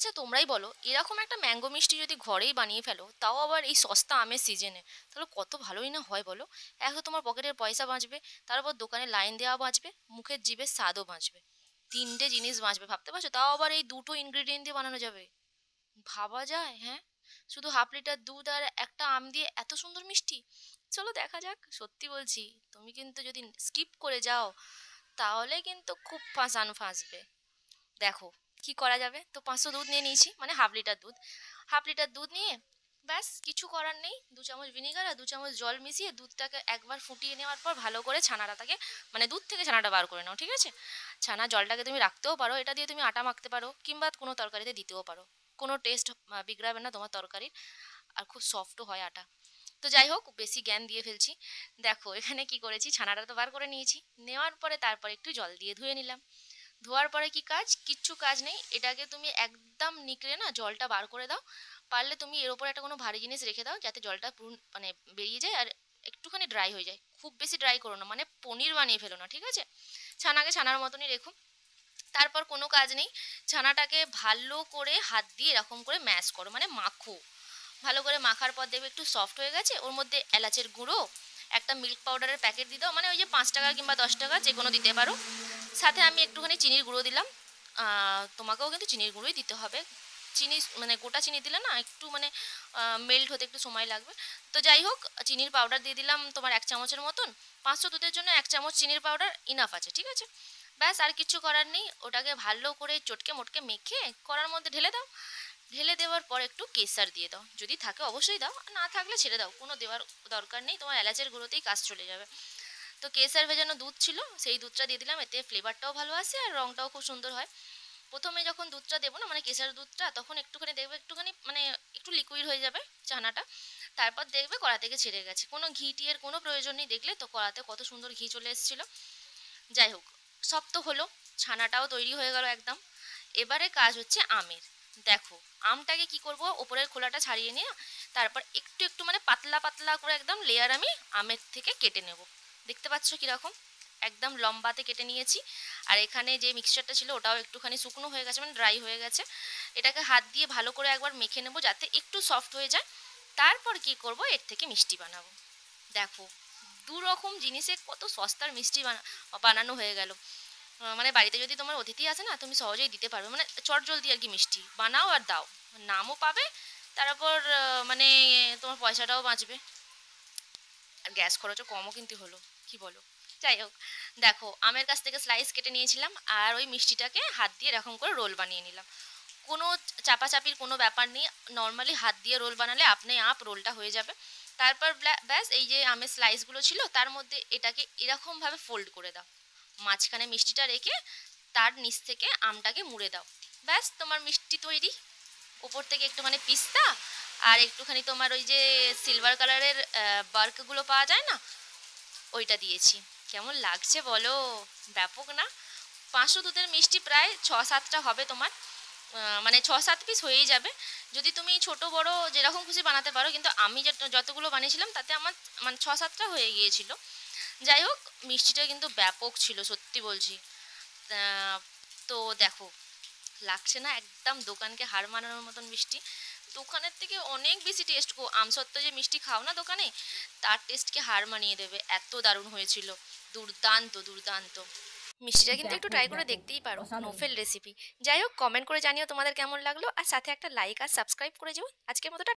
আচ্ছা তোমরাই বলো, এরকম একটা ম্যাঙ্গো মিষ্টি যদি ঘরেই বানিয়ে ফেলো, তাও আবার এই সস্তা আমের সিজনে, তাহলে কত ভালোই না হয় বলো। এক তো তোমার পকেটের পয়সা বাঁচবে, তারপর দোকানে লাইন দেওয়া বাঁচবে, মুখের জিভের স্বাদও বাঁচবে। তিনটে জিনিস বাঁচবে, ভাবতে পারছো? তাও আবার এই দুটো ইনগ্রিডিয়েন্ট দিয়ে বানানো যাবে। ভাবা যায়? হ্যাঁ, শুধু হাফ লিটার দুধ আর একটা আম দিয়ে এত সুন্দর মিষ্টি। চলো দেখা যাক। সত্যি বলছি, তুমি কিন্তু যদি স্কিপ করে যাও, তাহলে কিন্তু খুব ফাঁসবে। দেখো কি করা যাবে। তো 500 দুধ নিয়ে নিয়েছি, মানে হাফ লিটার দুধ। হাফ লিটার দুধ নিয়ে ব্যাস কিছু করার নেই, 2 চামচ ভিনিগার আর 2 চামচ জল মিশিয়ে দুধটাকে একবার ফুটিয়ে নেওয়ার পর ভালো করে ছানাটাকে, মানে দুধ থেকে ছানাটা বার করে নাও, ঠিক আছে? ছানা জলটাকে তুমি রাখতেও পারো, এটা দিয়ে তুমি আটা মাখতে পারো, কিংবা কোনো তরকারিতে দিতেও পারো। কোনো টেস্ট বিগড়াবে না তোমার তরকারির, আর খুব সফটও হয় আটা। তো যাই হোক, বেশি জ্ঞান দিয়ে ফেলছি। দেখো এখানে কি করেছি, ছানাটা তো বার করে নিয়েছি, নেওয়ার পরে তারপরে একটু জল দিয়ে ধুয়ে নিলাম। ধোয়ার পরে কি কাজ? কিচ্ছু কাজ নেই, এটাকে তুমি একদম নিকড়ে না জলটা বার করে দাও। পারলে তুমি এর উপরে একটা কোনো ভারী জিনিস রেখে দাও, যাতে জলটা পুরো মানে বেরিয়ে যায় আর একটুখানি ড্রাই হয়ে যায়। খুব বেশি ড্রাই করো না, মানে পনির বানিয়ে ফেলো না, ঠিক আছে? ছানাকে ছানার মতনই রেখো। তারপর কোনো কাজ নেই, ছানাটাকে ভালো করে হাত দিয়ে এরকম করে ম্যাশ করো, মানে মাখো। ভালো করে মাখার পর দেখবে একটু সফট হয়ে গেছে, ওর মধ্যে এলাচের গুঁড়ো, একটা মিল্ক পাউডারের প্যাকেট দিয়ে দাও, মানে ওই যে 5 টাকা কিংবা 10 টাকা যে কোনো দিতে পারো। সাথে আমি একটুখানি চিনির গুঁড়ো দিলাম। তোমাকেও কিন্তু চিনির গুঁড়োই দিতে হবে। চিনি মানে গোটা চিনি দিলে না একটু মানে মেল্ট হতে একটু সময় লাগবে। তো যাই হোক, চিনির পাউডার দিয়ে দিলাম তোমার 1 চামচের মতন। 500 দুধের জন্য 1 চামচ চিনির পাউডার ইনাফ আছে, ঠিক আছে? ব্যাস আর কিছু করার নেই, ওটাকে ভালো করে চটকে মোটকে মেখে কড়ার মধ্যে ঢেলে দাও। ঢেলে দেওয়ার পর একটু কেসার দিয়ে দাও, যদি থাকে অবশ্যই দাও, আর না থাকলে ছেড়ে দাও, কোনো দেওয়ার দরকার নেই, তোমার এলাচের গুঁড়োতেই কাজ চলে যাবে। তো কেসার ভেজানো দুধ ছিল, সেই দুধটা দিয়ে দিলাম, এতে ফ্লেভারটাও ভালো আসে আর রঙটাও খুব সুন্দর হয়। প্রথমে যখন দুধটা দেবো না, মানে কেসার দুধটা, তখন একটুখানি দেখবে একটুখানি মানে একটু লিকুইড হয়ে যাবে চানাটা। তারপর দেখবে কড়া থেকে ছেড়ে গেছে, কোনো ঘি টিয়ের কোনো প্রয়োজন নেই। দেখলে তো কড়াতে কত সুন্দর ঘি চলে এসেছিলো। যাই হোক, সব তো হলো, ছানাটাও তৈরি হয়ে গেল একদম। এবারে কাজ হচ্ছে আমের। দেখো আমটাকে কি করব, ওপরের খোলাটা ছাড়িয়ে নিয়ে তারপর একটু একটু মানে পাতলা পাতলা করে একদম লেয়ার আমি আমের থেকে কেটে নেব। দেখতে পাচ্ছ কীরকম একদম লম্বাতে কেটে নিয়েছি। আর এখানে যে মিক্সচারটা ছিল ওটাও একটুখানি শুকনো হয়ে গেছে, মানে ড্রাই হয়ে গেছে। এটাকে হাত দিয়ে ভালো করে একবার মেখে নেব যাতে একটু সফট হয়ে যায়। তারপর কি করব, এর থেকে মিষ্টি বানাবো। দেখো দু রকম জিনিসে কত সস্তার মিষ্টি বানানো হয়ে গেল। মানে বাড়িতে যদি তোমার অতিথি আসে না, তুমি সহজেই দিতে পারবে, মানে চটজলদি আর কি মিষ্টি বানাও আর দাও, নামও পাবে। তারপর মানে তোমার পয়সাটাও বাঁচবে, আর গ্যাস খরচও কমও কিন্তু হলো, কি বলো? যাই হোক, দেখো আমের কাছ থেকে স্লাইস কেটে নিয়েছিলাম, আর ওই মিষ্টিটাকে হাত দিয়ে এরকম করে রোল বানিয়ে নিলাম। কোনো চাপাচাপির কোনো ব্যাপার নেই, নর্মালি হাত দিয়ে রোল বানালে আপনি আপ রোলটা হয়ে যাবে। তারপর ব্যাস এই যে আমের স্লাইসগুলো ছিল তার মধ্যে এটাকে এরকমভাবে ফোল্ড করে দাও, মাঝখানে মিষ্টিটা রেখে তার নিচ থেকে আমটাকে মুড়ে দাও। ব্যাস তোমার মিষ্টি তৈরি। ওপর থেকে একটু মানে পিস্তা আর একটুখানি তোমার ওই যে সিলভার কালারের বার্কগুলো পাওয়া যায় না, ওইটা দিয়েছি। কেমন লাগছে বলো? ব্যাপক না? 500 দুধের মিষ্টি প্রায় 6-7টা হবে তোমার, মানে 6-7 পিস হয়েই যাবে। যদি তুমি ছোট বড় যেরকম খুশি বানাতে পারো, কিন্তু আমি যতগুলো বানিয়েছিলাম তাতে আমার মানে 6-7টা হয়ে গিয়েছিল। যাই হোক, মিষ্টিটা কিন্তু ব্যাপক ছিল সত্যি বলছি। তো দেখো লাগছে না একদম দোকানকে হার মানানোর মতন মিষ্টি? দোকানের থেকে অনেক বেশি টেস্ট গো। আমসত্ত্ব যে মিষ্টি খাও না দোকানে, তার টেস্টকে হার মানিয়ে দেবে, এত দারুণ হয়েছিল। দুর্দান্ত দুর্দান্ত। মিষ্টিটা কিন্তু একটু ট্রাই করে ব্যাপক দেখতেই পারো, অসাধারণ। নোফেল রেসিপি। যাই হোক, কমেন্ট করে জানিও তোমাদের কেমন লাগলো, আর সাথে একটা লাইক আর সাবস্ক্রাইব করে যেও। আজকের মতো